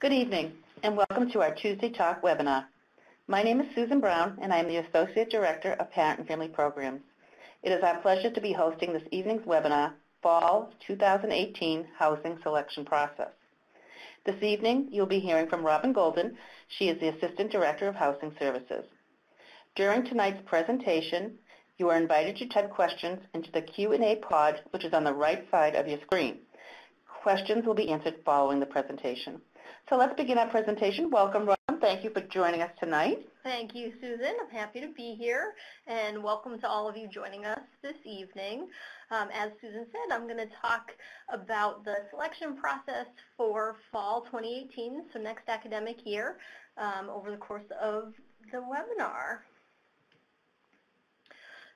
Good evening, and welcome to our Tuesday Talk webinar. My name is Susan Brown, and I am the Associate Director of Parent and Family Programs. It is our pleasure to be hosting this evening's webinar, Fall 2018 Housing Selection Process. This evening, you'll be hearing from Robin Golden. She is the Assistant Director of Housing Services. During tonight's presentation, you are invited to type questions into the Q&A pod, which is on the right side of your screen. Questions will be answered following the presentation. So let's begin our presentation. Welcome, Robin. Thank you for joining us tonight. Thank you, Susan. I'm happy to be here, and welcome to all of you joining us this evening. As Susan said, I'm going to talk about the selection process for fall 2018, so next academic year, over the course of the webinar.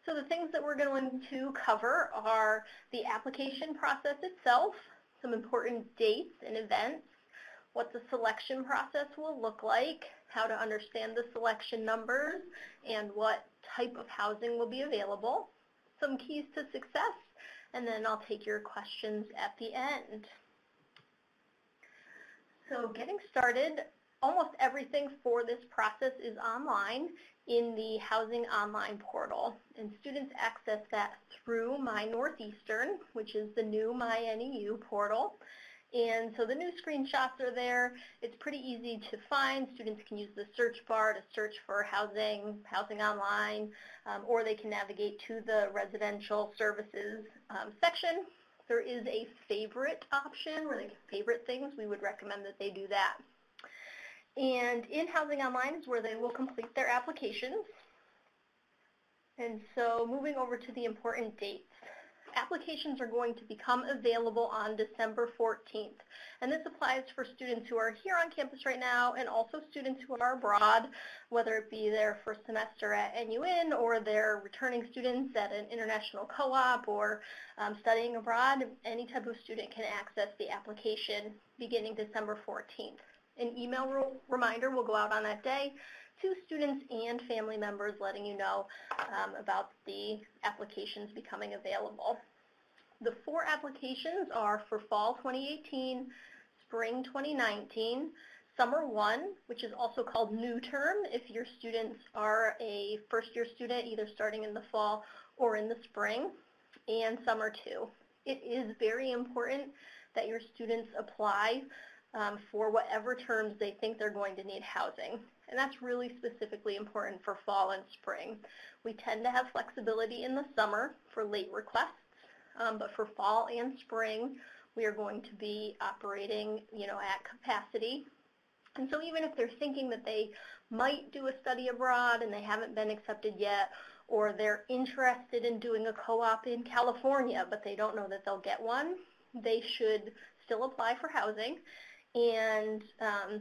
So the things that we're going to cover are the application process itself, some important dates and events, what the selection process will look like, how to understand the selection numbers, and what type of housing will be available, some keys to success, and then I'll take your questions at the end. So getting started, almost everything for this process is online in the Housing Online portal, and students access that through My Northeastern, which is the new MyNEU portal. And so the new screenshots are there. It's pretty easy to find. Students can use the search bar to search for housing online, or they can navigate to the residential services section. There is a favorite option where they can favorite things. We would recommend that they do that. And in Housing Online is where they will complete their applications. And so moving over to the important dates. Applications are going to become available on December 14th. And this applies for students who are here on campus right now and also students who are abroad, whether it be their first semester at NUN or they're returning students at an international co-op or studying abroad. Any type of student can access the application beginning December 14th. An email reminder will go out on that day to students and family members letting you know about the applications becoming available. The 4 applications are for fall 2018, spring 2019, summer 1, which is also called new term if your students are a first-year student either starting in the fall or in the spring, and summer 2. It is very important that your students apply for whatever terms they think they're going to need housing. And that's really specifically important for fall and spring. We tend to have flexibility in the summer for late requests, but for fall and spring, we are going to be operating, at capacity. And so even if they're thinking that they might do a study abroad and they haven't been accepted yet, or they're interested in doing a co-op in California, but they don't know that they'll get one, they should still apply for housing. And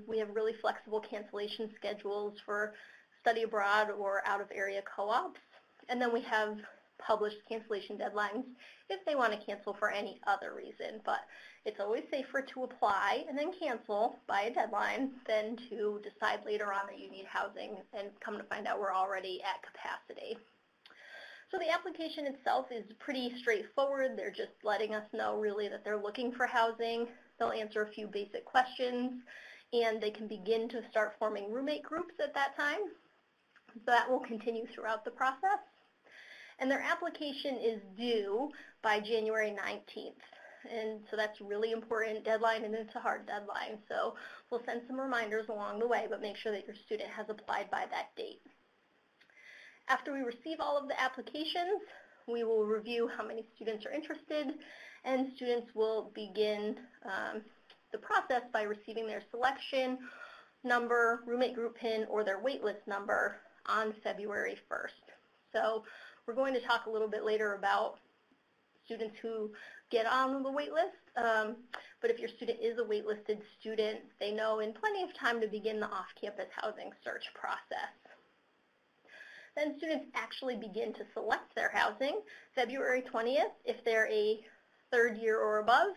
we have really flexible cancellation schedules for study abroad or out-of-area co-ops. And then we have published cancellation deadlines if they want to cancel for any other reason. But it's always safer to apply and then cancel by a deadline than to decide later on that you need housing and come to find out we're already at capacity. So the application itself is pretty straightforward. They're just letting us know really that they're looking for housing. They'll answer a few basic questions, and they can begin to start forming roommate groups at that time. So that will continue throughout the process. And their application is due by January 19th. And so that's a really important deadline, and it's a hard deadline. So we'll send some reminders along the way, but make sure that your student has applied by that date. After we receive all of the applications, we will review how many students are interested, and students will begin the process by receiving their selection number, roommate group PIN, or their waitlist number on February 1st. So we're going to talk a little bit later about students who get on the waitlist, but if your student is a waitlisted student, they know in plenty of time to begin the off-campus housing search process. Then students actually begin to select their housing February 20th if they're a third year or above,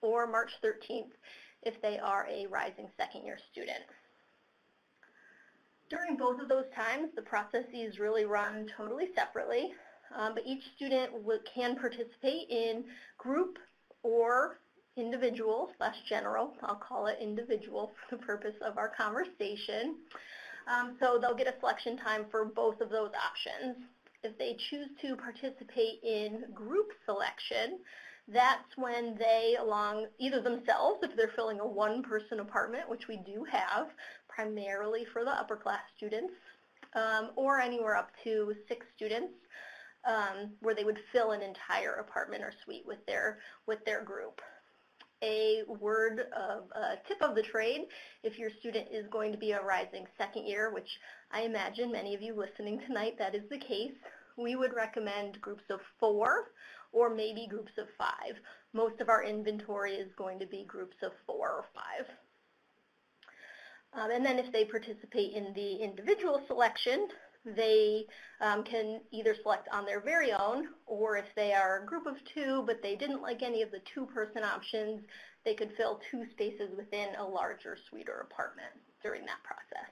or March 13th if they are a rising second-year student. During both of those times, the processes really run totally separately, but each student can participate in group or individual/general. I'll call it individual for the purpose of our conversation. So they'll get a selection time for both of those options. If they choose to participate in group selection, that's when they, along either themselves, if they're filling a one-person apartment, which we do have, primarily for the upper class students, or anywhere up to 6 students, where they would fill an entire apartment or suite with their group. A tip of the trade, if your student is going to be a rising second year, which I imagine many of you listening tonight, that is the case, we would recommend groups of 4 or maybe groups of 5. Most of our inventory is going to be groups of 4 or 5. And then if they participate in the individual selection, they can either select on their very own, or if they are a group of 2 but they didn't like any of the 2-person options, they could fill 2 spaces within a larger suite or apartment during that process.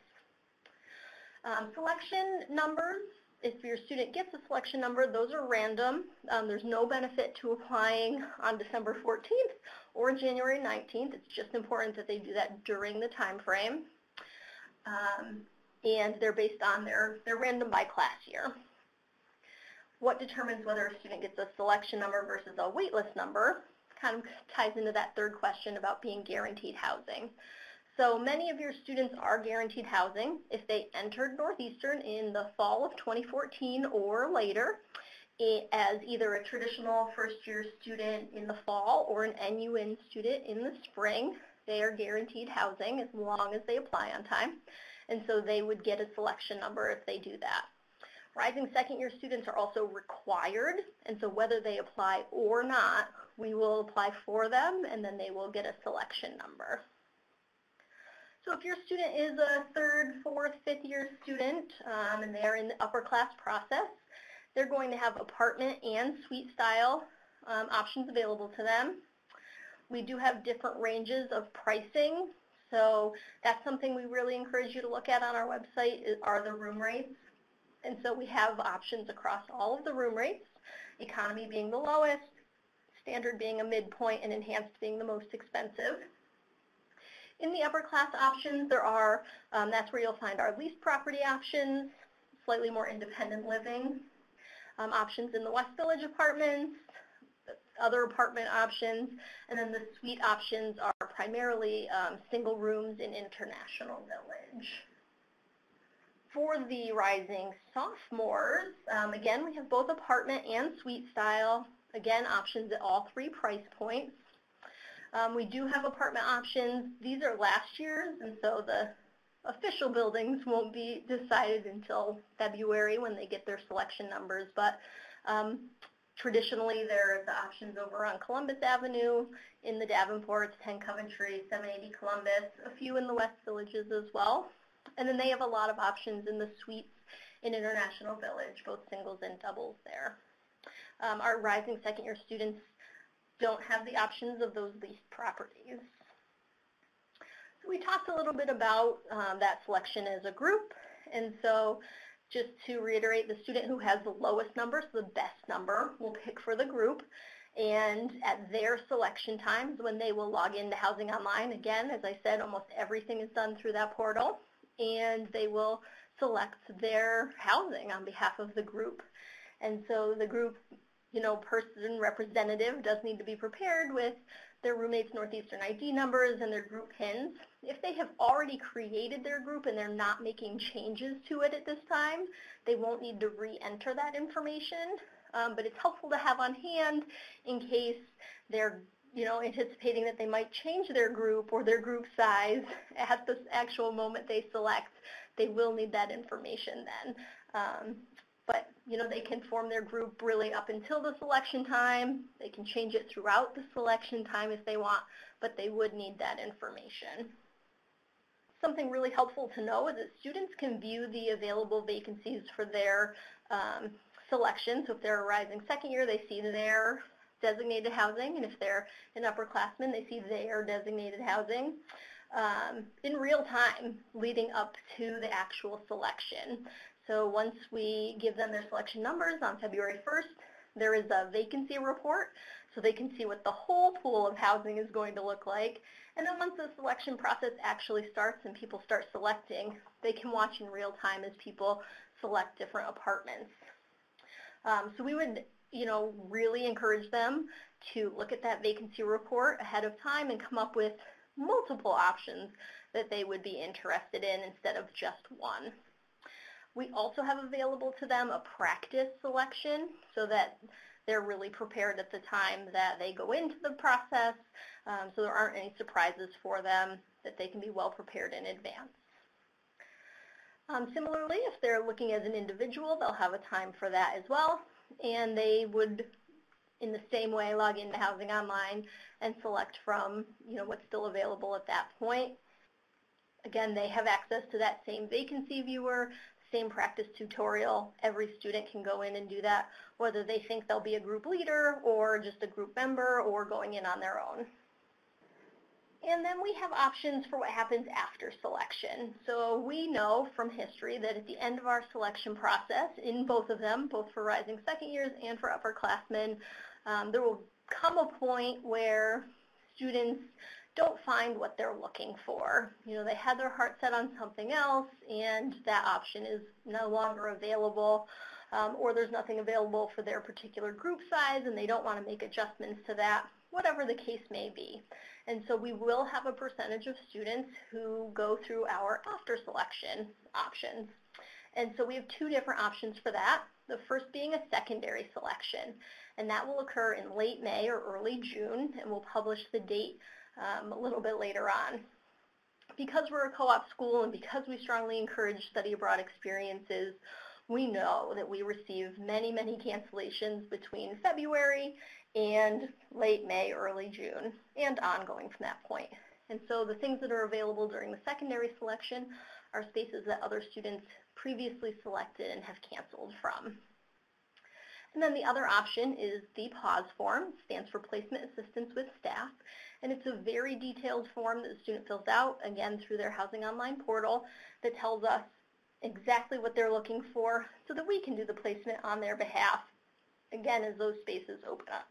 Selection numbers, if your student gets a selection number, those are random. There's no benefit to applying on December 14th or January 19th. It's just important that they do that during the time frame. And they're based on they're random by class year. What determines whether a student gets a selection number versus a waitlist number kind of ties into that third question about being guaranteed housing. So many of your students are guaranteed housing if they entered Northeastern in the fall of 2014 or later as either a traditional first-year student in the fall or an NUN student in the spring. They are guaranteed housing as long as they apply on time, and so they would get a selection number if they do that. Rising second-year students are also required, and so whether they apply or not, we will apply for them, and then they will get a selection number. So if your student is a 3rd, 4th, 5th-year student, and they're in the upper class process, they're going to have apartment and suite style options available to them. We do have different ranges of pricing, so that's something we really encourage you to look at on our website are the room rates. And so we have options across all of the room rates, economy being the lowest, standard being a midpoint, and enhanced being the most expensive. In the upper class options, there are, that's where you'll find our leased property options, slightly more independent living, options in the West Village apartments, other apartment options, and then the suite options are primarily single rooms in International Village. For the rising sophomores, again, we have both apartment and suite style, again, options at all 3 price points. We do have apartment options. These are last year's, and so the official buildings won't be decided until February when they get their selection numbers, but traditionally there are the options over on Columbus Avenue, in the Davenports, 10 Coventry, 780 Columbus, a few in the West Villages as well. And then they have a lot of options in the suites in International Village, both singles and doubles there. Our rising second-year students don't have the options of those leased properties. So we talked a little bit about that selection as a group, and so just to reiterate, the student who has the lowest number, so the best number, will pick for the group, and at their selection times when they will log into Housing Online, again, as I said, almost everything is done through that portal, and they will select their housing on behalf of the group. And so the group person representative does need to be prepared with their roommates' Northeastern ID numbers and their group PINs. If they have already created their group and they're not making changes to it at this time, they won't need to re-enter that information, but it's helpful to have on hand in case they're anticipating that they might change their group or their group size at the actual moment they select. They will need that information then. But they can form their group really up until the selection time. They can change it throughout the selection time if they want, but they would need that information. Something really helpful to know is that students can view the available vacancies for their selection. So if they're a rising second year, they see their designated housing, and if they're an upperclassman, they see their designated housing in real time leading up to the actual selection. So once we give them their selection numbers on February 1st, there is a vacancy report, so they can see what the whole pool of housing is going to look like. And then once the selection process actually starts and people start selecting, they can watch in real time as people select different apartments. So we would, really encourage them to look at that vacancy report ahead of time and come up with multiple options that they would be interested in instead of just one. We also have available to them a practice selection so that they're really prepared at the time that they go into the process, so there aren't any surprises for them, that they can be well prepared in advance. Similarly, if they're looking as an individual, they'll have a time for that as well, and they would, in the same way, log into Housing Online and select from what's still available at that point. Again, they have access to that same vacancy viewer, same practice tutorial. Every student can go in and do that, whether they think they'll be a group leader or just a group member or going in on their own. And then we have options for what happens after selection. So we know from history that at the end of our selection process, in both of them, both for rising second years and for upperclassmen, there will come a point where students don't find what they're looking for. They had their heart set on something else and that option is no longer available, or there's nothing available for their particular group size and they don't want to make adjustments to that, whatever the case may be. And so we will have a percentage of students who go through our after selection options. And so we have two different options for that. The first being a secondary selection, and that will occur in late May or early June, and we'll publish the date a little bit later on. Because we're a co-op school and because we strongly encourage study abroad experiences, we know that we receive many, many cancellations between February and late May, early June, and ongoing from that point. And so the things that are available during the secondary selection are spaces that other students previously selected and have canceled from. And then the other option is the PAUSE form. It stands for Placement Assistance with Staff, and it's a very detailed form that the student fills out, again, through their Housing Online portal that tells us exactly what they're looking for so that we can do the placement on their behalf, again, as those spaces open up.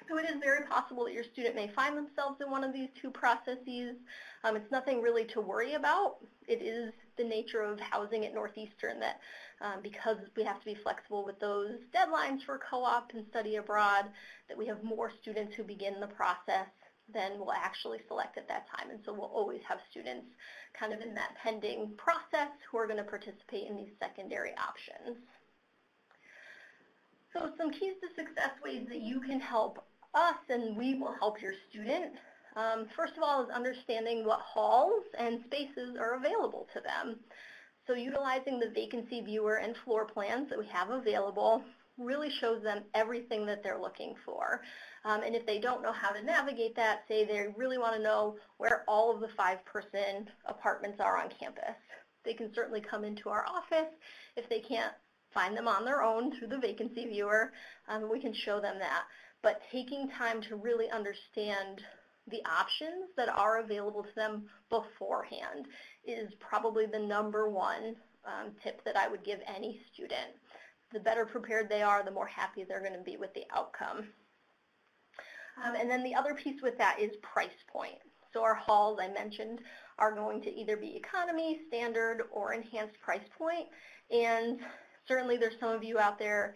So it is very possible that your student may find themselves in one of these two processes. It's nothing really to worry about. It is the nature of housing at Northeastern that because we have to be flexible with those deadlines for co-op and study abroad, that we have more students who begin the process than we'll actually select at that time. And so we'll always have students kind of in that pending process who are going to participate in these secondary options. So some keys to success, ways that you can help us and we will help your student. First of all is understanding what halls and spaces are available to them. So utilizing the vacancy viewer and floor plans that we have available really shows them everything that they're looking for. And if they don't know how to navigate that, say they really want to know where all of the 5-person apartments are on campus, they can certainly come into our office. If they can't find them on their own through the vacancy viewer, we can show them that. But taking time to really understand the options that are available to them beforehand is probably the number one tip that I would give any student. The better prepared they are, the more happy they're going to be with the outcome. And then the other piece with that is price point. So our halls, I mentioned, are going to either be economy, standard, or enhanced price point. And certainly there's some of you out there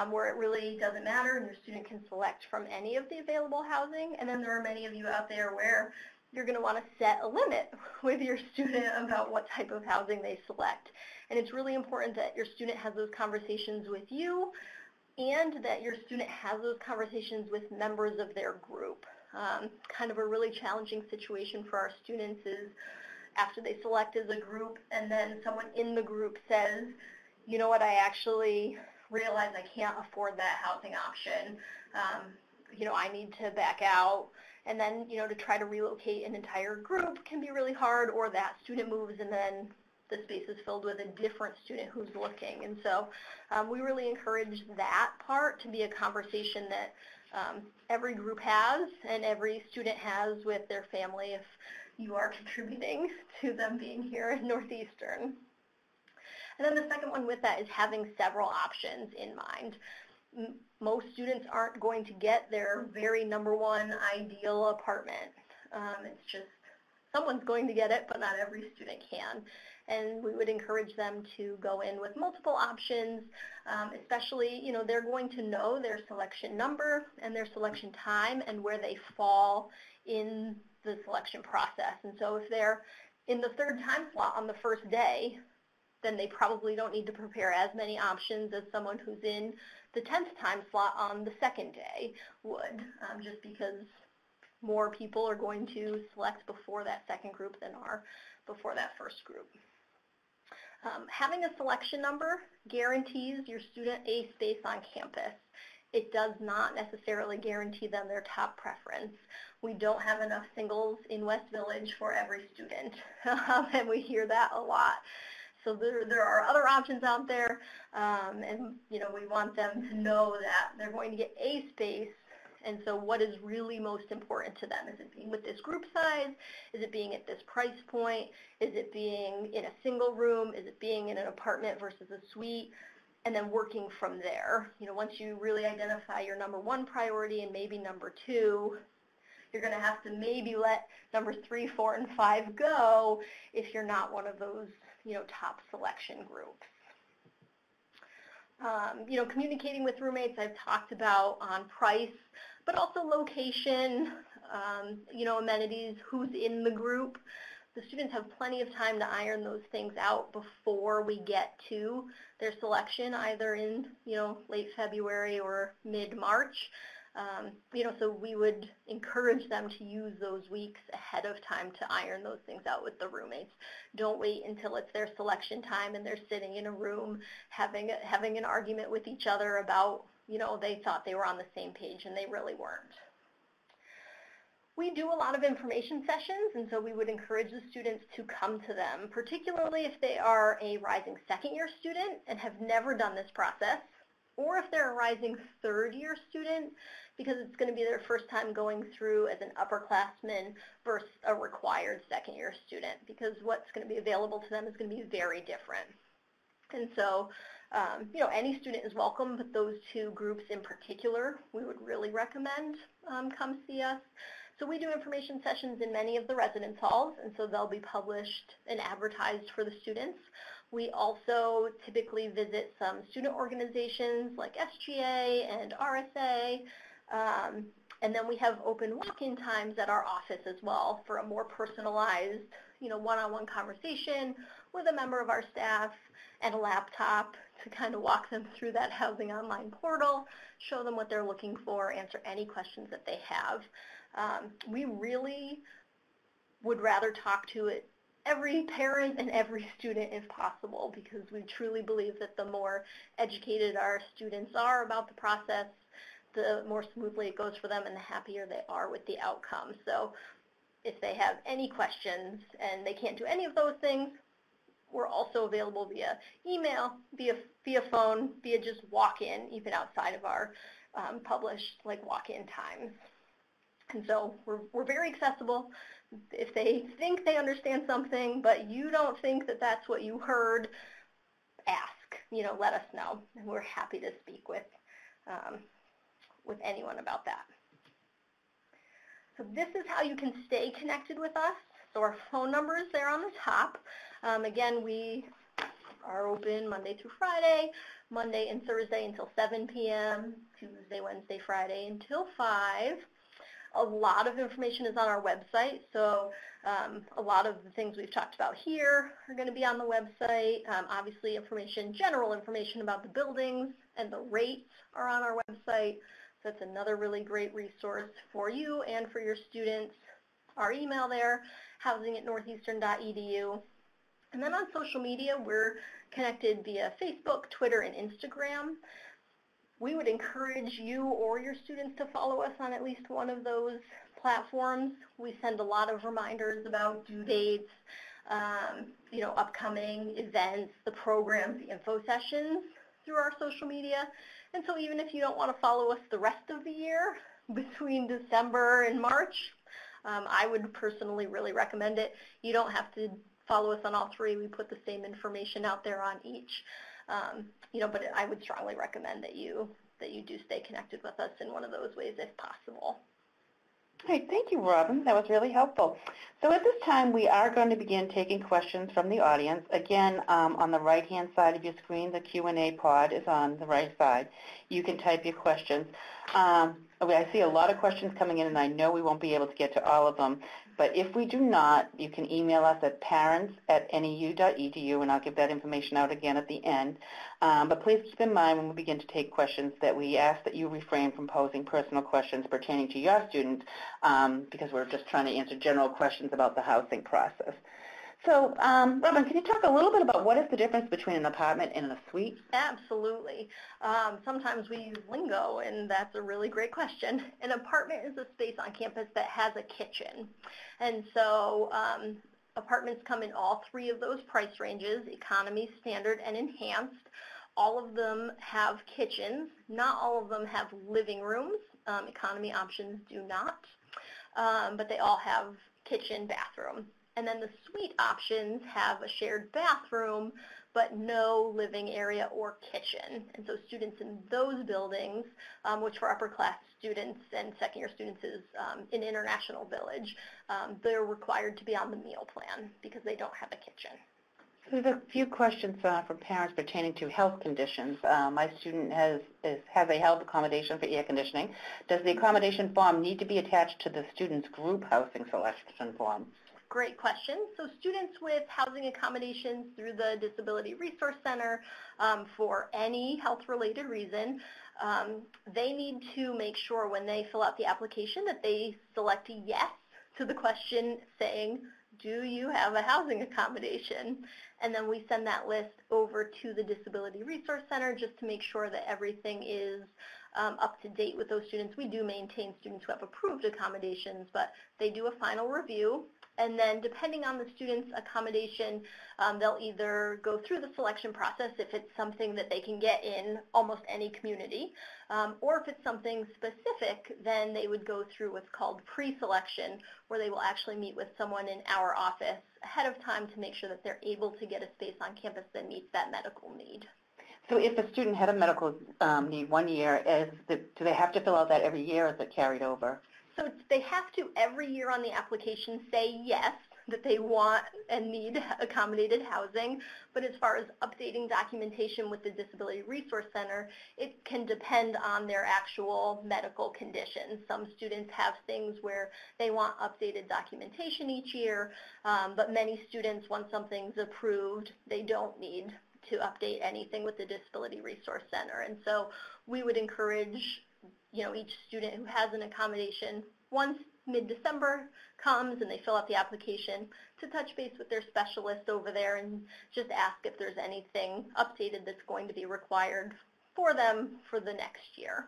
where it really doesn't matter and your student can select from any of the available housing. And then there are many of you out there where you're going to want to set a limit with your student about what type of housing they select. And it's really important that your student has those conversations with you and that your student has those conversations with members of their group. Kind of a really challenging situation for our students is after they select as a group and then someone in the group says, you know what, I actually realize I can't afford that housing option. I need to back out. And then, to try to relocate an entire group can be really hard, or that student moves and then the space is filled with a different student who's looking. And so we really encourage that part to be a conversation that every group has and every student has with their family if you are contributing to them being here at Northeastern. And then the second one with that is having several options in mind. most students aren't going to get their very number one ideal apartment. It's just someone's going to get it, but not every student can. And we would encourage them to go in with multiple options, especially, they're going to know their selection number and their selection time and where they fall in the selection process. And so if they're in the third time slot on the first day, then they probably don't need to prepare as many options as someone who's in the 10th time slot on the second day would, just because more people are going to select before that second group than are before that first group. Having a selection number guarantees your student a space on campus. It does not necessarily guarantee them their top preference. We don't have enough singles in West Village for every student, and we hear that a lot. So there are other options out there, and we want them to know that they're going to get a space. And so what is really most important to them? Is it being with this group size? Is it being at this price point? Is it being in a single room? Is it being in an apartment versus a suite? And then working from there. Once you really identify your number one priority and maybe number two, you're going to have to maybe let numbers 3, 4, and 5 go if you're not one of those, top selection groups. Communicating with roommates, I've talked about on price, but also location, amenities, who's in the group. The students have plenty of time to iron those things out before we get to their selection, either in, late February or mid-March. So we would encourage them to use those weeks ahead of time to iron those things out with the roommates. Don't wait until it's their selection time and they're sitting in a room having an argument with each other about, they thought they were on the same page and they really weren't. We do a lot of information sessions, and so we would encourage the students to come to them, particularly if they are a rising second-year student and have never done this process, or if they're a rising third-year student, because it's going to be their first time going through as an upperclassman versus a required second-year student, because what's going to be available to them is going to be very different. And so, any student is welcome, but those two groups in particular, we would really recommend come see us. So we do information sessions in many of the residence halls, and so they'll be published and advertised for the students. We also typically visit some student organizations like SGA and RSA, and then we have open walk-in times at our office as well for a more personalized, one-on-one conversation with a member of our staff and a laptop to kind of walk them through that Housing Online portal, show them what they're looking for, answer any questions that they have. We really would rather talk to every parent and every student if possible, because we truly believe that the more educated our students are about the process, the more smoothly it goes for them and the happier they are with the outcome. So if they have any questions and they can't do any of those things, we're also available via email, via phone, via just walk-in, even outside of our published walk-in times. And so we're very accessible. If they think they understand something, but you don't think that that's what you heard, ask. Let us know, and we're happy to speak with anyone about that. So this is how you can stay connected with us. So our phone number is there on the top. Again, we are open Monday through Friday, Monday and Thursday until 7 p.m., Tuesday, Wednesday, Friday until 5. A lot of information is on our website, so a lot of the things we've talked about here are going to be on the website. Obviously, general information about the buildings and the rates are on our website. So that's another really great resource for you and for your students. Our email there, housing@northeastern.edu. And then on social media, we're connected via Facebook, Twitter, and Instagram. We would encourage you or your students to follow us on at least one of those platforms. We send a lot of reminders about due dates, upcoming events, the programs, the info sessions through our social media. And so even if you don't want to follow us the rest of the year, between December and March, I would personally really recommend it. You don't have to follow us on all three. We put the same information out there on each. But I would strongly recommend that you that you do stay connected with us in one of those ways if possible. Great. Thank you, Robin. That was really helpful. So at this time, we are going to begin taking questions from the audience. Again, on the right-hand side of your screen, the Q&A pod is on the right side. You can type your questions. Okay, I see a lot of questions coming in, and I know we won't be able to get to all of them. But if we do not, you can email us at parents@neu.edu, and I'll give that information out again at the end. But please keep in mind when we begin to take questions that we ask that you refrain from posing personal questions pertaining to your student, because we're just trying to answer general questions about the housing process. So, Robin, can you talk a little bit about what is the difference between an apartment and a suite? Absolutely. Sometimes we use lingo, and that's a really great question. An apartment is a space on campus that has a kitchen. And so apartments come in all three of those price ranges, economy, standard, and enhanced. All of them have kitchens. Not all of them have living rooms. Economy options do not. But they all have kitchen, bathroom. And then the suite options have a shared bathroom, but no living area or kitchen. And so students in those buildings, which for upper class students and second year students is in International Village, they're required to be on the meal plan because they don't have a kitchen. There's a few questions from parents pertaining to health conditions. My student has a health accommodation for air conditioning. Does the accommodation form need to be attached to the student's group housing selection form? Great question. So students with housing accommodations through the Disability Resource Center for any health-related reason, they need to make sure when they fill out the application that they select a yes to the question saying, do you have a housing accommodation? And then we send that list over to the Disability Resource Center just to make sure that everything is up to date with those students. We do maintain students who have approved accommodations, but they do a final review. And then depending on the student's accommodation, they'll either go through the selection process if it's something that they can get in almost any community, or if it's something specific, then they would go through what's called pre-selection, where they will actually meet with someone in our office ahead of time to make sure that they're able to get a space on campus that meets that medical need. So if a student had a medical need one year, do they have to fill out that every year, or is it carried over? So they have to every year on the application say yes, that they want and need accommodated housing. But as far as updating documentation with the Disability Resource Center, it can depend on their actual medical conditions. Some students have things where they want updated documentation each year, but many students, once something's approved, they don't need to update anything with the Disability Resource Center. And so we would encourage each student who has an accommodation, once mid-December comes and they fill out the application, to touch base with their specialist over there and just ask if there's anything updated that's going to be required for them for the next year.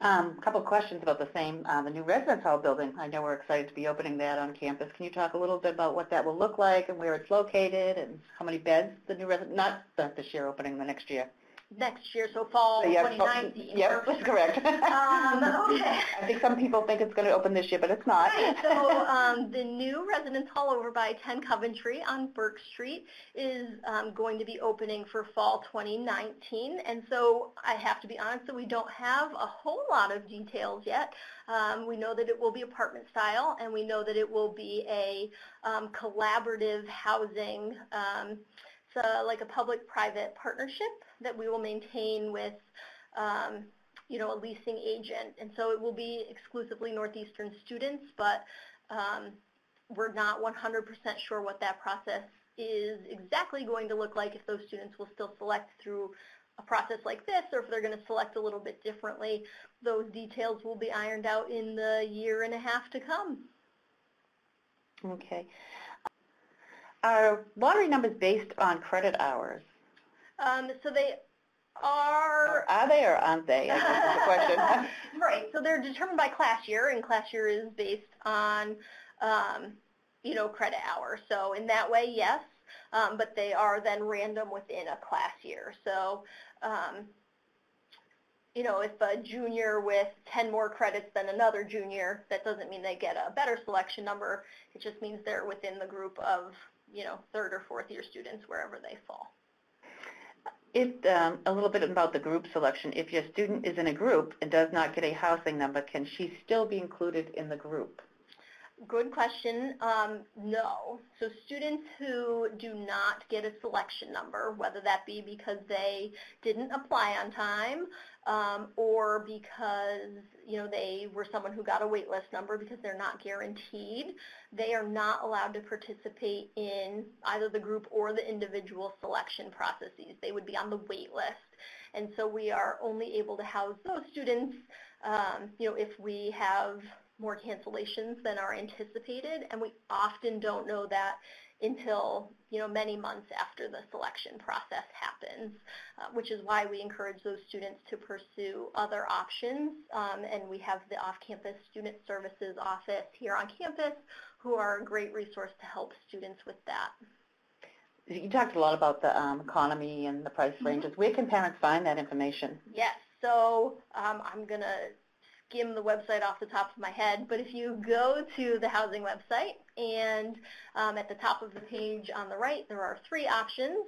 A couple of questions about the new residence hall building. I know we're excited to be opening that on campus. Can you talk a little bit about what that will look like and where it's located and how many beds the new residence, not this year opening, the next year? Next year, so fall 2019. Yep, that's correct. Okay. I think some people think it's going to open this year, but it's not. Right, so the new residence hall over by 10 Coventry on Burke Street is going to be opening for fall 2019. And so I have to be honest that we don't have a whole lot of details yet. We know that it will be apartment style, and we know that it will be a collaborative housing, like a public-private partnership that we will maintain with, a leasing agent. And so it will be exclusively Northeastern students, but we're not 100% sure what that process is exactly going to look like, if those students will still select through a process like this, or if they're going to select a little bit differently. Those details will be ironed out in the year and a half to come. Okay. Are lottery numbers based on credit hours? So they are... Are they or aren't they? I guess is the question. Right. So they're determined by class year, and class year is based on, credit hours. So in that way, yes, but they are then random within a class year. So, if a junior with 10 more credits than another junior, that doesn't mean they get a better selection number. It just means they're within the group of, third or fourth year students wherever they fall. A little bit about the group selection. If your student is in a group and does not get a housing number, can she still be included in the group? Good question. No. So students who do not get a selection number, whether that be because they didn't apply on time or because they were someone who got a wait list number because they're not guaranteed, they are not allowed to participate in either the group or the individual selection processes. They would be on the wait list. And so we are only able to house those students if we have more cancellations than are anticipated, and we often don't know that until many months after the selection process happens, which is why we encourage those students to pursue other options, and we have the off-campus student services office here on campus who are a great resource to help students with that. You talked a lot about the economy and the price ranges. Where can parents find that information? Yes, so I'm going to skim the website off the top of my head, but if you go to the housing website and at the top of the page on the right, there are 3 options.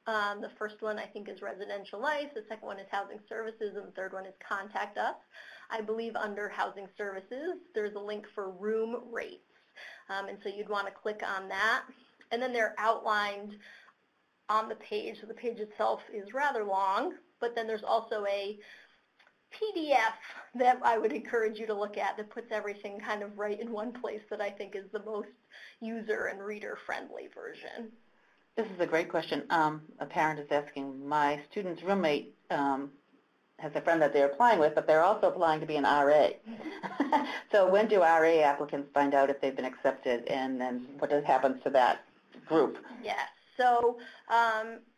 The first one I think is residential life, the second one is housing services, and the third one is contact us. I believe under housing services there's a link for room rates, and so you'd want to click on that, and then they're outlined on the page. So the page itself is rather long, but then there's also a PDF that I would encourage you to look at that puts everything kind of right in one place that I think is the most user and reader friendly version. This is a great question. A parent is asking, my student's roommate has a friend that they're applying with, but they're also applying to be an RA. So when do RA applicants find out if they've been accepted, and then what happens to that group? Yes. So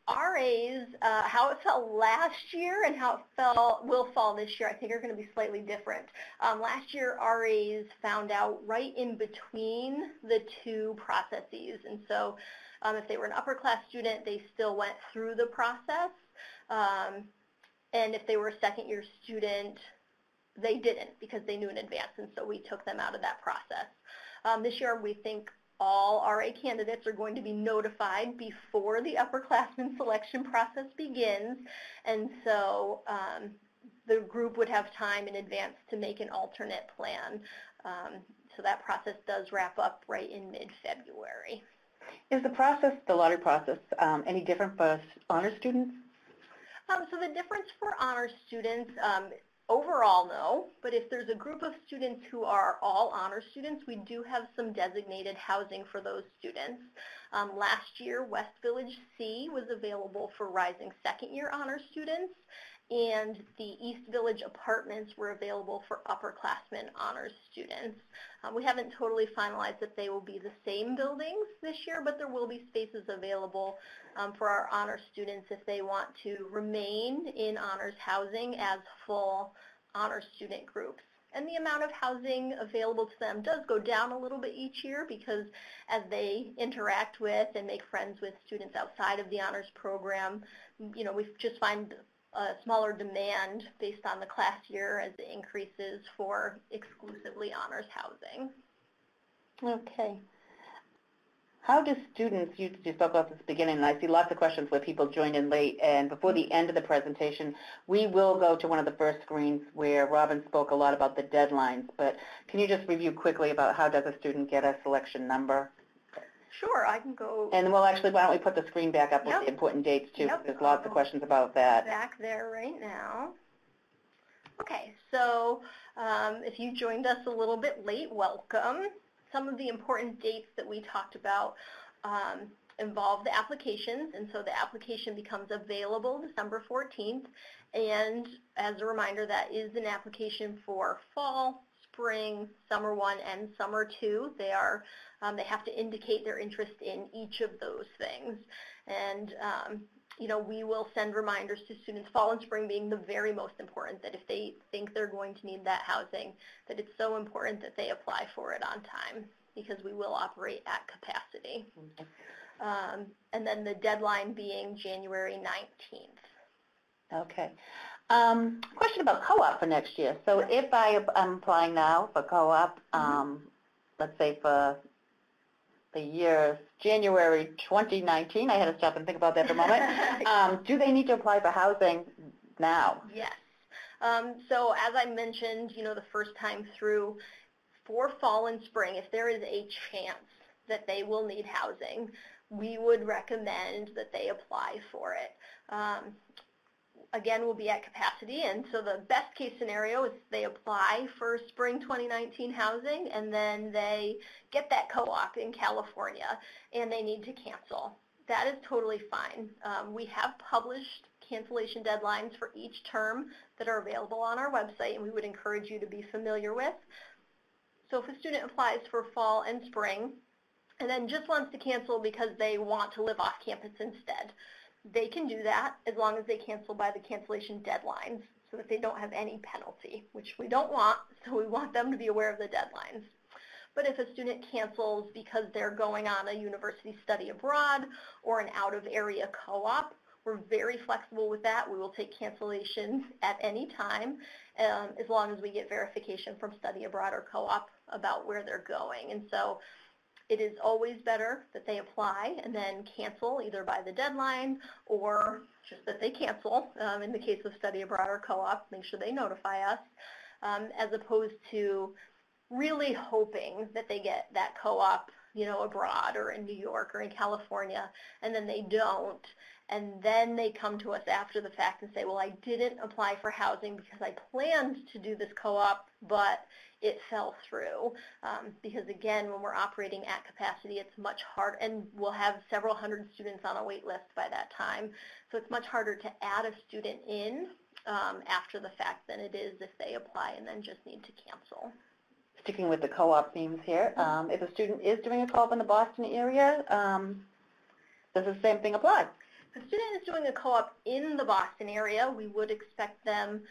RAs, how it fell last year and how it will fall this year, I think are going to be slightly different. Last year, RAs found out right in between the 2 processes, and so if they were an upper class student, they still went through the process, and if they were a second-year student, they didn't because they knew in advance, and so we took them out of that process. This year, we think all RA candidates are going to be notified before the upperclassmen selection process begins, and so the group would have time in advance to make an alternate plan. So that process does wrap up right in mid-February. Is the process, the lottery process, any different for honor students? So the difference for honor students, overall, no, but if there's a group of students who are all honor students, we do have some designated housing for those students. Last year, West Village C was available for rising second-year honor students, and the East Village apartments were available for upperclassmen honors students. We haven't totally finalized that they will be the same buildings this year, but there will be spaces available for our honor students if they want to remain in honors housing as full honor student groups. And the amount of housing available to them does go down a little bit each year because as they interact with and make friends with students outside of the honors program, we just find a smaller demand based on the class year as it increases for exclusively honors housing. Okay. How do students, you spoke about this at the beginning, and I see lots of questions where people joined in late, and before the end of the presentation, we will go to one of the first screens where Robin spoke a lot about the deadlines, but can you just review quickly about how does a student get a selection number? Sure, I can go. And well, actually, why don't we put the screen back up with the important dates, too, because there's lots of questions about that. Back there right now. Okay, so if you joined us a little bit late, welcome. Some of the important dates that we talked about involve the applications, and so the application becomes available December 14th, and as a reminder, that is an application for fall, spring, summer 1, and summer 2. They have to indicate their interest in each of those things, and we will send reminders to students, fall and spring being the very most important, that if they think they're going to need that housing, that it's so important that they apply for it on time because we will operate at capacity. And then the deadline being January 19th. Okay. Question about co-op for next year. So if I'm applying now for co-op, let's say for the year January 2019. I had to stop and think about that for a moment. Do they need to apply for housing now? Yes. So as I mentioned, the first time through, for fall and spring, if there is a chance that they will need housing, we would recommend that they apply for it. Again, we'll be at capacity, and so the best case scenario is they apply for spring 2019 housing, and then they get that co-op in California, and they need to cancel. That is totally fine. We have published cancellation deadlines for each term that are available on our website, and we would encourage you to be familiar with. So if a student applies for fall and spring, and then just wants to cancel because they want to live off campus instead, they can do that as long as they cancel by the cancellation deadlines so that they don't have any penalty, which we don't want, so we want them to be aware of the deadlines. But if a student cancels because they're going on a university study abroad or an out-of-area co-op, we're very flexible with that. We will take cancellations at any time as long as we get verification from study abroad or co-op about where they're going. And so it is always better that they apply and then cancel either by the deadline or just that they cancel. In the case of study abroad or co-op, make sure they notify us, as opposed to really hoping that they get that co-op, abroad or in New York or in California, and then they don't. And then they come to us after the fact and say, well, I didn't apply for housing because I planned to do this co-op, but it fell through. Because again, when we're operating at capacity, it's much harder, and we'll have several hundred students on a wait list by that time. So it's much harder to add a student in after the fact than it is if they apply and then just need to cancel. Sticking with the co-op themes here, if a student is doing a co-op in the Boston area, does the same thing apply? If a student is doing a co-op in the Boston area, we would expect them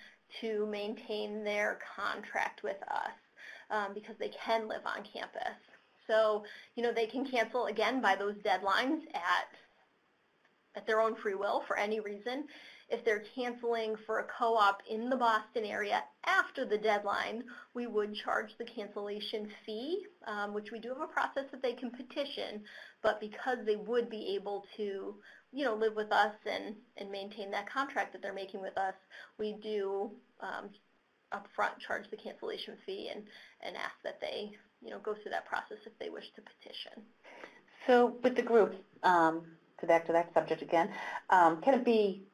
to maintain their contract with us because they can live on campus. So, they can cancel, again, by those deadlines at their own free will for any reason. If they're canceling for a co-op in the Boston area after the deadline, we would charge the cancellation fee, which we do have a process that they can petition, but because they would be able to live with us and maintain that contract that they're making with us, we do upfront charge the cancellation fee and ask that they go through that process if they wish to petition. So with the groups, back to that subject again, can it be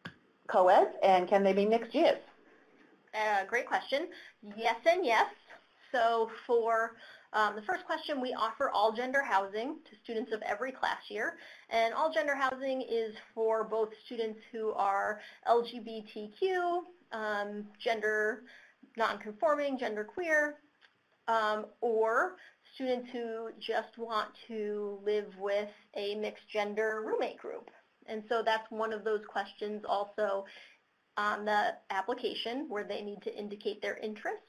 co-eds and can they be mixed years? Great question. Yes and yes. So for the first question, we offer all gender housing to students of every class year, and all gender housing is for both students who are LGBTQ, gender nonconforming, gender queer, or students who just want to live with a mixed gender roommate group. And so that's one of those questions also on the application where they need to indicate their interest,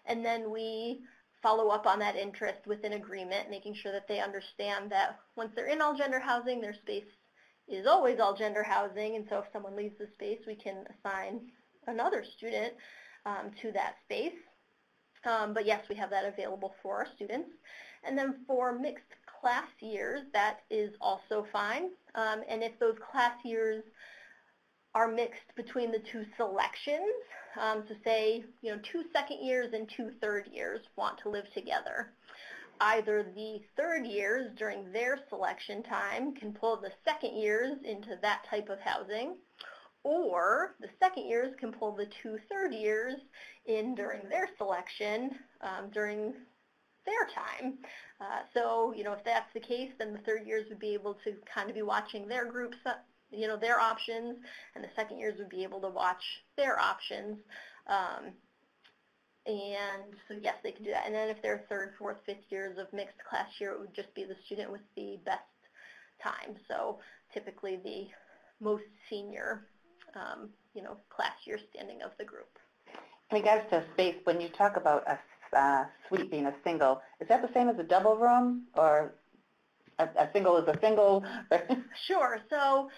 and then we follow up on that interest with an agreement, making sure that they understand that once they're in all gender housing, their space is always all gender housing, and so if someone leaves the space, we can assign another student to that space. But yes, we have that available for our students. And then for mixed class years, that is also fine. And if those class years are mixed between the two selections, so say, 2 second years and 2 third years want to live together. Either the third years during their selection time can pull the second years into that type of housing, or the second years can pull the 2 third years in during their selection during their time. So, if that's the case, then the third years would be able to kind of be watching their groups, their options, and the second years would be able to watch their options. And so yes, they can do that. And then if they're third, fourth, fifth years of mixed class year, it would just be the student with the best time. So typically the most senior, class year standing of the group. In regards to space, when you talk about a suite being a single, is that the same as a double room, or a single is a single? Sure. So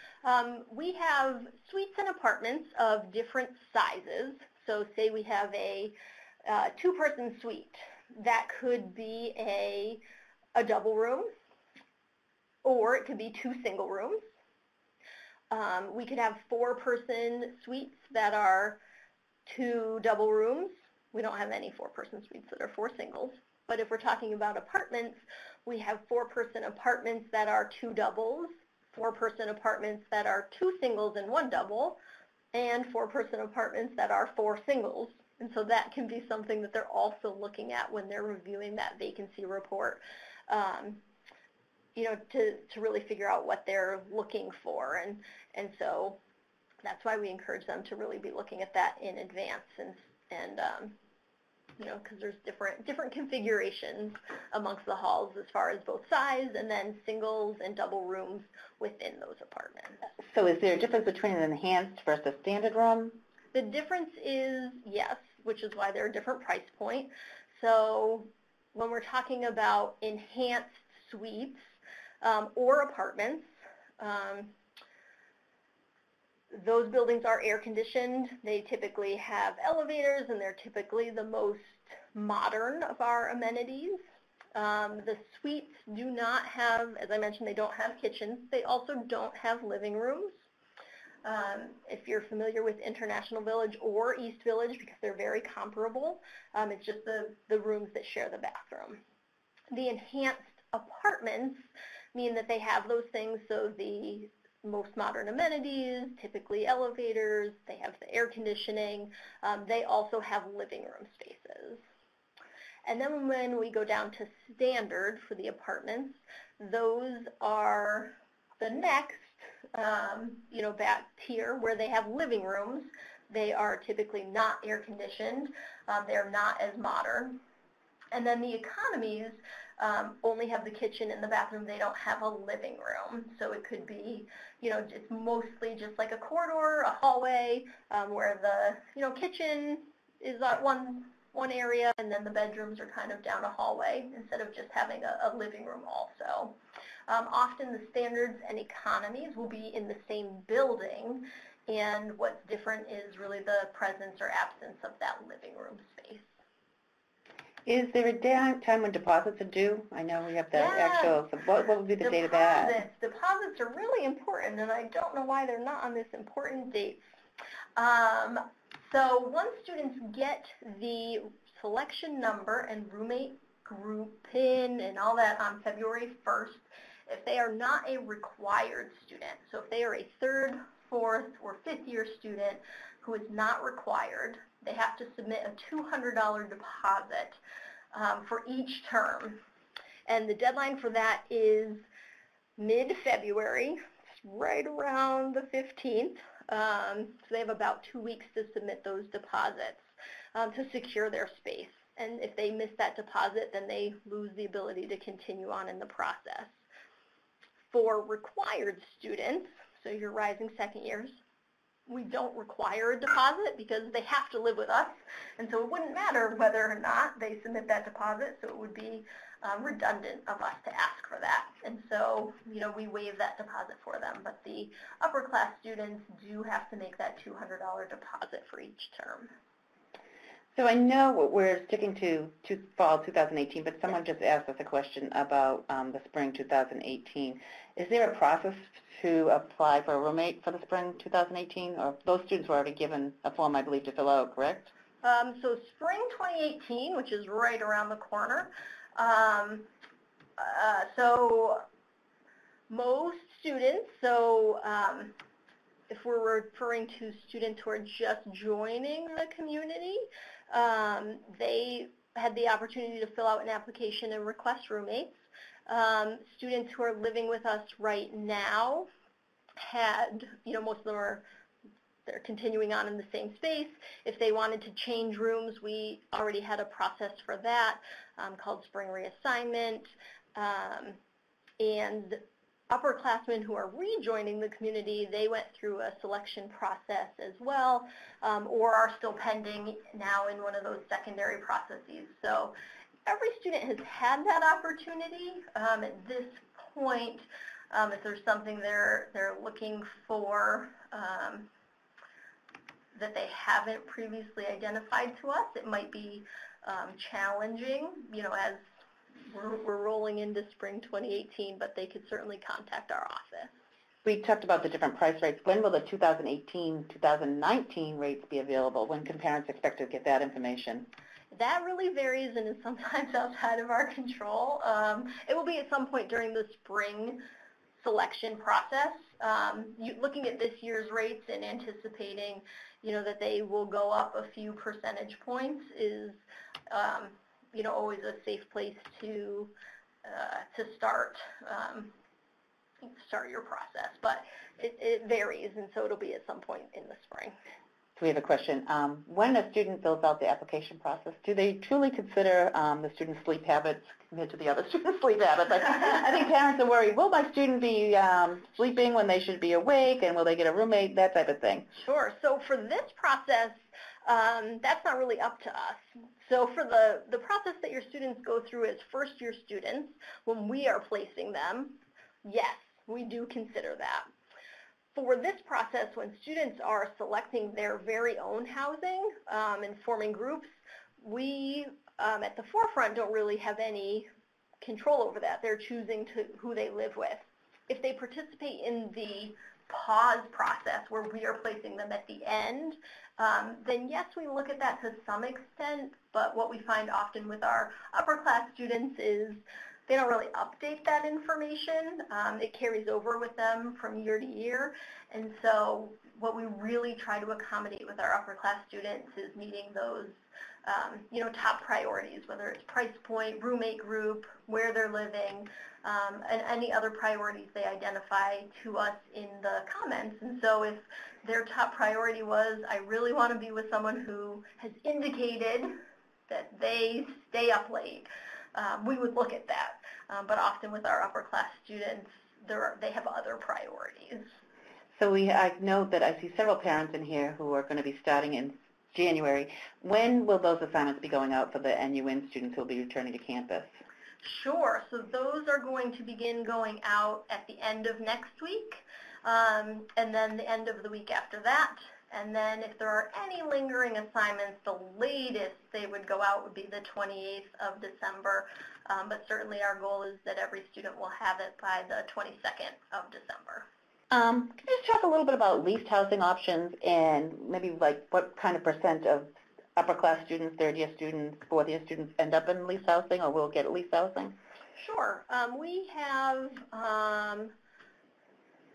we have suites and apartments of different sizes. So say we have a two-person suite. That could be a double room, or it could be 2 single rooms. We could have 4-person suites that are 2 double rooms. We don't have any 4-person suites that are 4 singles. But if we're talking about apartments, we have 4-person apartments that are 2 doubles, 4-person apartments that are 2 singles and 1 double, and 4-person apartments that are 4 singles. And so that can be something that they're also looking at when they're reviewing that vacancy report, to really figure out what they're looking for. And so that's why we encourage them to really be looking at that in advance, and because there's different configurations amongst the halls as far as both size and then singles and double rooms within those apartments. So is there a difference between an enhanced versus standard room? The difference is yes, which is why they're a different price point. So when we're talking about enhanced suites or apartments, those buildings are air conditioned. They typically have elevators, and they're typically the most modern of our amenities. The suites do not have, as I mentioned, they don't have kitchens. They also don't have living rooms. If you're familiar with International Village or East Village, because they're very comparable, it's just the rooms that share the bathroom. The enhanced apartments mean that they have those things, so the most modern amenities, typically elevators, they have the air conditioning, they also have living room spaces. And then when we go down to standard for the apartments, those are the next back tier where they have living rooms. They are typically not air conditioned, they're not as modern. And then the economies only have the kitchen and the bathroom. They don't have a living room. So it could be, it's mostly just like a corridor, a hallway, where the, kitchen is at one area, and then the bedrooms are kind of down a hallway instead of just having a living room also. Often the standards and economies will be in the same building, and what's different is really the presence or absence of that living room space. Is there a time when deposits are due? I know we have the actual, so what would be the date of that? Deposits are really important, and I don't know why they're not on this important date. So once students get the selection number and roommate group PIN and all that on February 1st, if they are not a required student, so if they are a 3rd, 4th, or 5th year student who is not required, they have to submit a $200 deposit for each term. And the deadline for that is mid-February, right around the 15th. So they have about 2 weeks to submit those deposits to secure their space. And if they miss that deposit, then they lose the ability to continue on in the process. For required students, so your rising second years, we don't require a deposit because they have to live with us, and so it wouldn't matter whether or not they submit that deposit, so it would be redundant of us to ask for that. And so, we waive that deposit for them, but the upper class students do have to make that $200 deposit for each term. So I know we're sticking to fall 2018, but someone just asked us a question about the spring 2018. Is there a process to apply for a roommate for the spring 2018, or those students were already given a form, I believe, to fill out, correct? So spring 2018, which is right around the corner, so most students, if we're referring to students who are just joining the community, they had the opportunity to fill out an application and request roommates. Students who are living with us right now had, most of them they're continuing on in the same space. If they wanted to change rooms, we already had a process for that called spring reassignment. And upperclassmen who are rejoining the community, they went through a selection process as well, or are still pending now in one of those secondary processes. So every student has had that opportunity. At this point, if there's something they're looking for that they haven't previously identified to us, it might be challenging, as we're rolling into spring 2018, but they could certainly contact our office. We talked about the different price rates. When will the 2018-2019 rates be available? When can parents expect to get that information? That really varies and is sometimes outside of our control. It will be at some point during the spring selection process. Looking at this year's rates and anticipating, that they will go up a few percentage points is, always a safe place to start your process. But it varies, and so it'll be at some point in the spring. So we have a question. When a student fills out the application process, do they truly consider the student's sleep habits compared to the other student's sleep habits? I think parents are worried, will my student be sleeping when they should be awake, and will they get a roommate, that type of thing? Sure. So for this process, that's not really up to us. So for the process that your students go through as first-year students, when we are placing them, yes, we do consider that. For this process, when students are selecting their very own housing and forming groups, we at the forefront don't really have any control over that. They're choosing who they live with. If they participate in the pause process where we are placing them at the end, then yes, we look at that to some extent, but what we find often with our upper class students is they don't really update that information. It carries over with them from year to year. And so what we really try to accommodate with our upper class students is meeting those top priorities, whether it's price point, roommate group, where they're living, and any other priorities they identify to us in the comments. And so if their top priority was, I really want to be with someone who has indicated that they stay up late, we would look at that. But often with our upper class students, they have other priorities. So I note that I see several parents in here who are going to be starting in January. When will those assignments be going out for the NUN students who will be returning to campus? Sure. So those are going to begin going out at the end of next week, and then the end of the week after that. And then if there are any lingering assignments, the latest they would go out would be the 28th of December. But certainly our goal is that every student will have it by the 22nd of December. Can you just talk a little bit about leased housing options and maybe like what kind of percent of upper class students, third year students, fourth year students end up in leased housing or will get leased housing? Sure. We have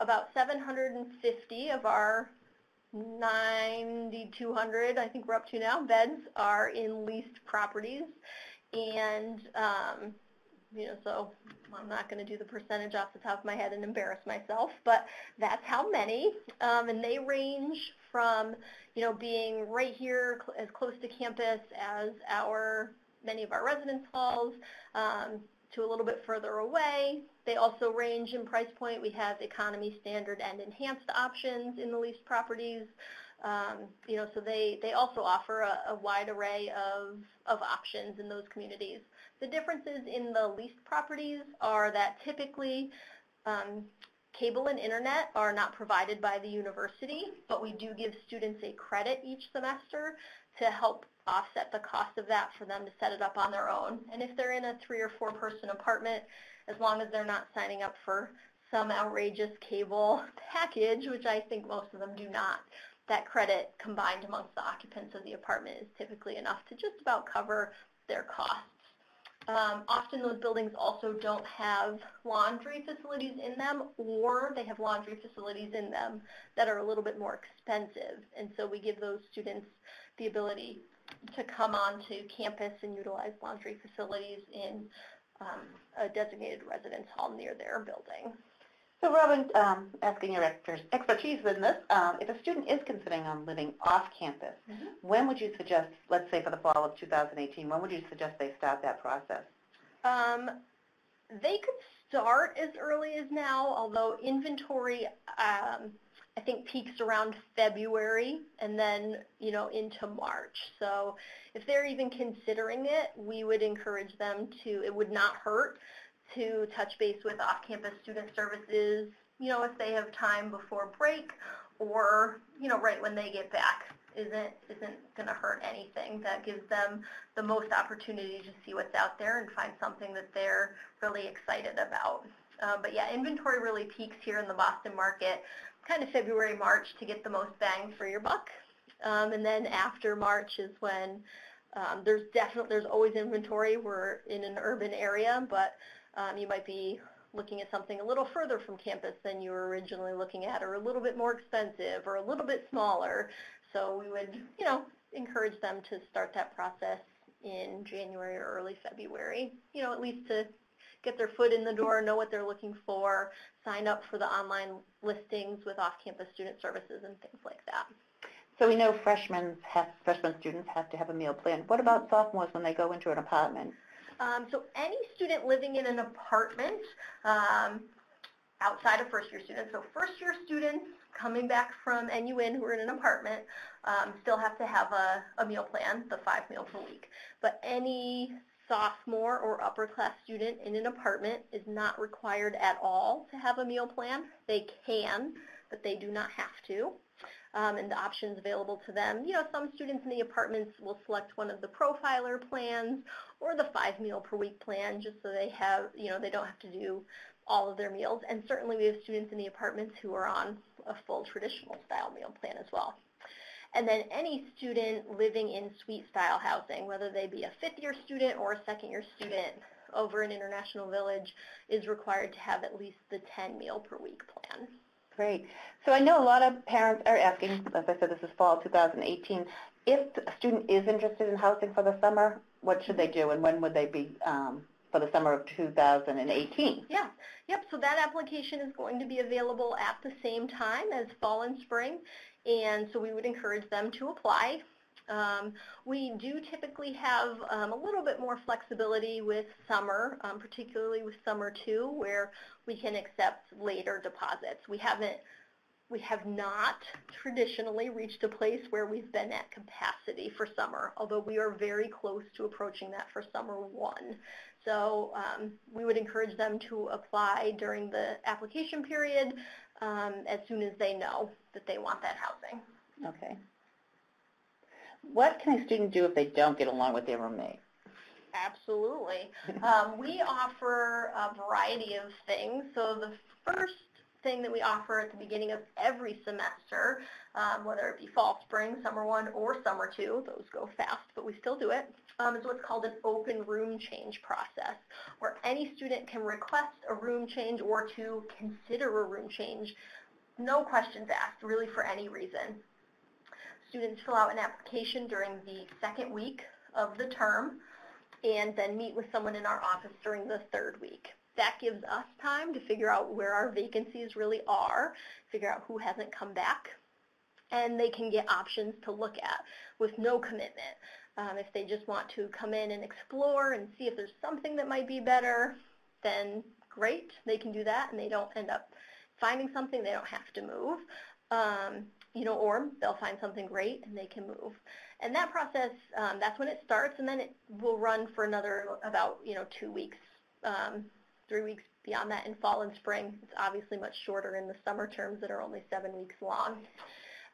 about 750 of our 9,200, I think we're up to now, beds are in leased properties. And, so I'm not going to do the percentage off the top of my head and embarrass myself, but that's how many. And they range from, being right here as close to campus as many of our residence halls, to a little bit further away. They also range in price point. We have economy, standard, and enhanced options in the leased properties. So they also offer a wide array of options in those communities. The differences in the leased properties are that typically cable and internet are not provided by the university, but we do give students a credit each semester to help offset the cost of that for them to set it up on their own. And if they're in a 3 or 4 person apartment, as long as they're not signing up for some outrageous cable package, which I think most of them do not, that credit combined amongst the occupants of the apartment is typically enough to just about cover their costs. Often those buildings also don't have laundry facilities in them, or they have laundry facilities in them that are a little bit more expensive. And so we give those students the ability to come onto campus and utilize laundry facilities in a designated residence hall near their building. So Robin, asking your expertise in this, if a student is considering on living off campus, when would you suggest, let's say for the fall of 2018, when would you suggest they start that process? They could start as early as now, although inventory I think peaks around February and then, into March. So if they're even considering it, we would encourage them it would not hurt to touch base with off-campus student services, if they have time before break or, right when they get back isn't going to hurt anything. That gives them the most opportunity to see what's out there and find something that they're really excited about. But yeah, inventory really peaks here in the Boston market, kind of February, March, to get the most bang for your buck. And then after March is when there's always inventory. We're in an urban area, but you might be looking at something a little further from campus than you were originally looking at, or a little bit more expensive, or a little bit smaller. So we would, encourage them to start that process in January or early February, at least to get their foot in the door, know what they're looking for, sign up for the online listings with off-campus student services and things like that. So we know freshman students have to have a meal plan. What about sophomores when they go into an apartment? So any student living in an apartment outside of first-year students, so first-year students coming back from NUN who are in an apartment still have to have a meal plan, the 5 meals a week. But any sophomore or upper class student in an apartment is not required at all to have a meal plan. They can, but they do not have to. And the options available to them, some students in the apartments will select one of the profiler plans or the 5 meal per week plan, just so they have, they don't have to do all of their meals. And certainly we have students in the apartments who are on a full traditional style meal plan as well. And then any student living in suite style housing, whether they be a 5th-year student or a 2nd-year student over in International Village, is required to have at least the 10 meal per week plan. Great. So I know a lot of parents are asking, as I said, this is fall 2018, if a student is interested in housing for the summer, what should they do, and when would they be for the summer of 2018? Yeah. Yep. So that application is going to be available at the same time as fall and spring, and so we would encourage them to apply. We do typically have a little bit more flexibility with summer, particularly with summer 2, where we can accept later deposits. We have not traditionally reached a place where we've been at capacity for summer, although we are very close to approaching that for summer 1. So we would encourage them to apply during the application period as soon as they know that they want that housing. Okay. What can a student do if they don't get along with their roommate? Absolutely. We offer a variety of things. So the first thing that we offer at the beginning of every semester, whether it be fall, spring, summer 1, or summer 2, those go fast, but we still do it, is what's called an open room change process, where any student can request a room change or to consider a room change, no questions asked, really for any reason. Students fill out an application during the 2nd week of the term and then meet with someone in our office during the 3rd week. That gives us time to figure out where our vacancies really are, figure out who hasn't come back, and they can get options to look at with no commitment. If they just want to come in and explore and see if there's something that might be better, then great, they can do that, and they don't end up finding something, they don't have to move. Or they'll find something great and they can move. And that process, that's when it starts, and then it will run for another about 2 weeks, 3 weeks beyond that in fall and spring. It's obviously much shorter in the summer terms that are only 7 weeks long.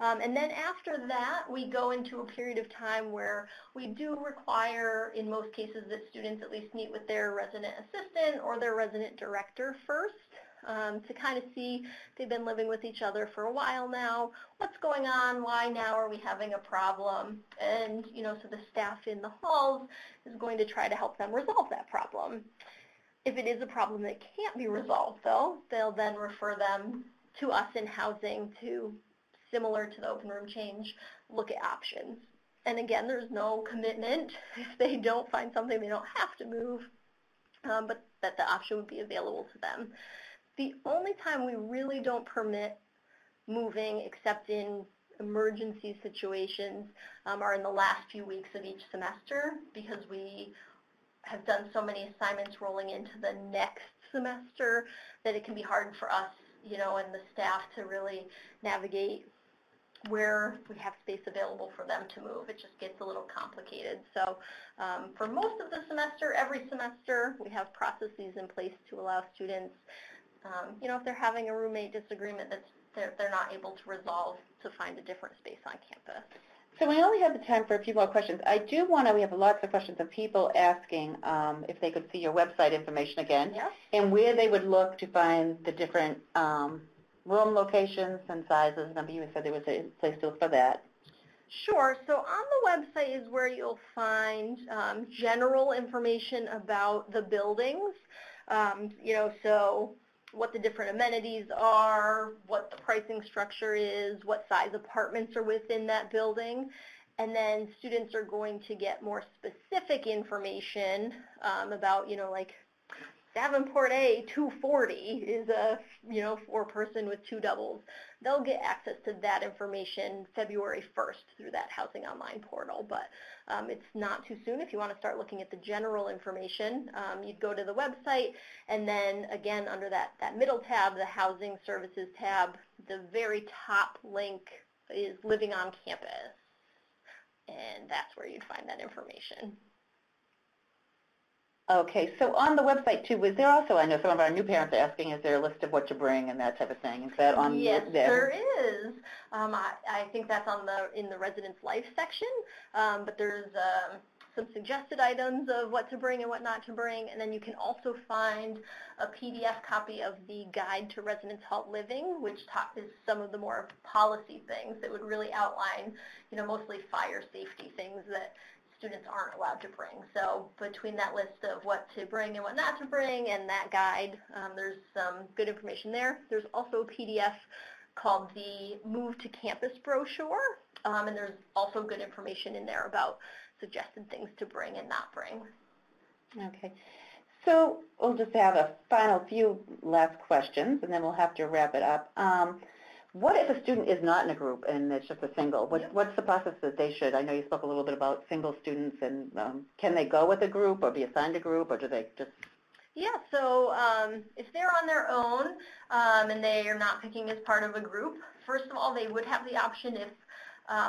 And then after that, we go into a period of time where we do require, in most cases, that students at least meet with their resident assistant or their resident director first. To kind of see if they've been living with each other for a while now, what's going on, why now are we having a problem, and so the staff in the halls is going to try to help them resolve that problem. If it is a problem that can't be resolved, though, they'll then refer them to us in housing to, similar to the open room change, look at options. And again, there's no commitment. If they don't find something, they don't have to move, but that the option would be available to them. The only time we really don't permit moving except in emergency situations are in the last few weeks of each semester, because we have done so many assignments rolling into the next semester that it can be hard for us, and the staff to really navigate where we have space available for them to move. It just gets a little complicated. So for most of the semester, every semester, we have processes in place to allow students, if they're having a roommate disagreement that they're not able to resolve, to find a different space on campus. So we only have the time for a few more questions. I do want to, we have lots of questions of people asking if they could see your website information again, Yeah. and where they would look to find the different room locations and sizes. Remember you said there was a place to look for that. Sure. So on the website is where you'll find general information about the buildings. So what the different amenities are, what the pricing structure is, what size apartments are within that building. And then students are going to get more specific information about, like Davenport A 240 is a, four-person with 2 doubles. They'll get access to that information February 1st through that Housing Online portal, but it's not too soon. If you want to start looking at the general information, you'd go to the website, and then again under that middle tab, the Housing Services tab, the very top link is Living on Campus, and that's where you'd find that information. Okay, so on the website too, was there also, I know some of our new parents are asking, is there a list of what to bring and that type of thing? Is that on Yes, there? there is. I think that's in the Residence Life section, but there's some suggested items of what to bring and what not to bring, and then you can also find a PDF copy of the Guide to Residence Hall Living, which is some of the more policy things that would really outline, mostly fire safety things that students aren't allowed to bring. So between that list of what to bring and what not to bring and that guide, there's some good information there. There's also a PDF called the Move to Campus brochure, and there's also good information in there about suggested things to bring and not bring. Okay. So we'll just have a final few last questions, and then we'll have to wrap it up. What if a student is not in a group and it's just a single? What's the process that they should? I know you spoke a little bit about single students, and can they go with a group or be assigned a group, or do they just? Yeah, so if they're on their own and they are not picking as part of a group, first of all, they would have the option if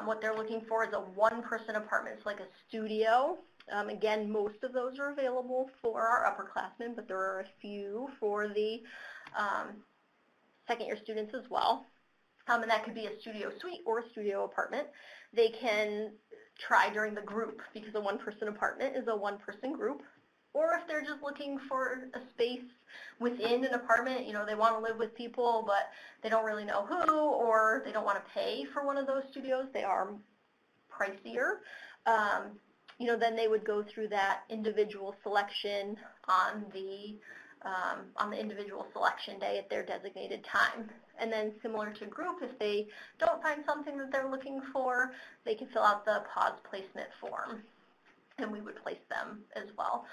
what they're looking for is a one-person apartment, it's like a studio. Again, most of those are available for our upperclassmen, but there are a few for the second-year students as well. And that could be a studio suite or a studio apartment. They can try during the group, because a one-person apartment is a one-person group. Or if they're just looking for a space within an apartment, they want to live with people, but they don't really know who, or they don't want to pay for one of those studios. They are pricier. Then they would go through that individual selection on the individual selection day at their designated time. And then similar to group, if they don't find something that they're looking for, they can fill out the pause placement form, and we would place them as well.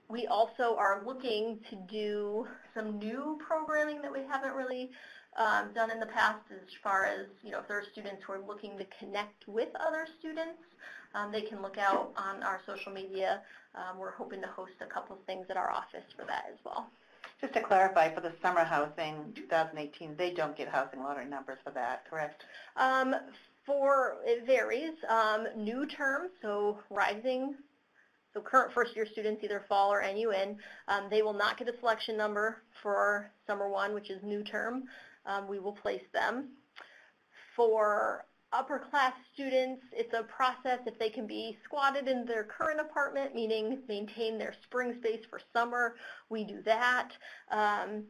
We also are looking to do some new programming that we haven't really done in the past, as far as, if there are students who are looking to connect with other students, they can look out on our social media. We're hoping to host a couple of things at our office for that as well. Just to clarify, for the summer housing 2018, they don't get housing lottery numbers for that, correct? It varies. New term, so rising, so current first-year students, either fall or NUN, they will not get a selection number for summer 1, which is new term. We will place them. For upper class students, it's a process if they can be squatted in their current apartment, meaning maintain their spring space for summer, we do that. And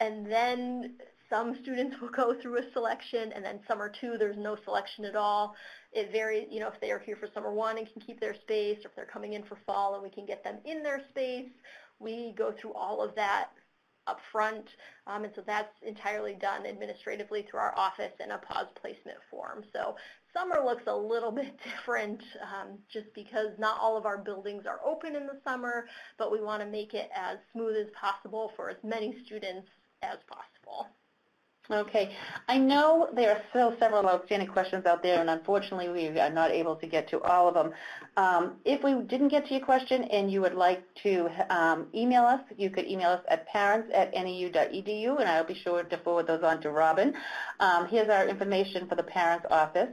then some students will go through a selection, and then summer 2, there's no selection at all. It varies, if they are here for summer 1 and can keep their space, or if they're coming in for fall and we can get them in their space, we go through all of that up front, and so that's entirely done administratively through our office in a pause placement form. So summer looks a little bit different just because not all of our buildings are open in the summer, but we want to make it as smooth as possible for as many students as possible. Okay. I know there are still several outstanding questions out there, and unfortunately we are not able to get to all of them. If we didn't get to your question and you would like to email us, you could email us at parents@neu.edu, and I'll be sure to forward those on to Robin. Here's our information for the parents' office.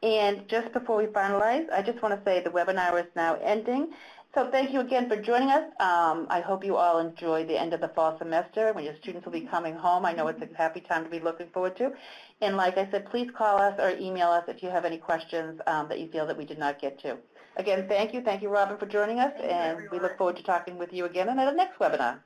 And just before we finalize, I just want to say the webinar is now ending. So thank you again for joining us. I hope you all enjoy the end of the fall semester when your students will be coming home. I know it's a happy time to be looking forward to. And like I said, please call us or email us if you have any questions that you feel that we did not get to. Again, thank you. Thank you, Robin, for joining us. Thank you, and everyone. we look forward to talking with you again in the next webinar.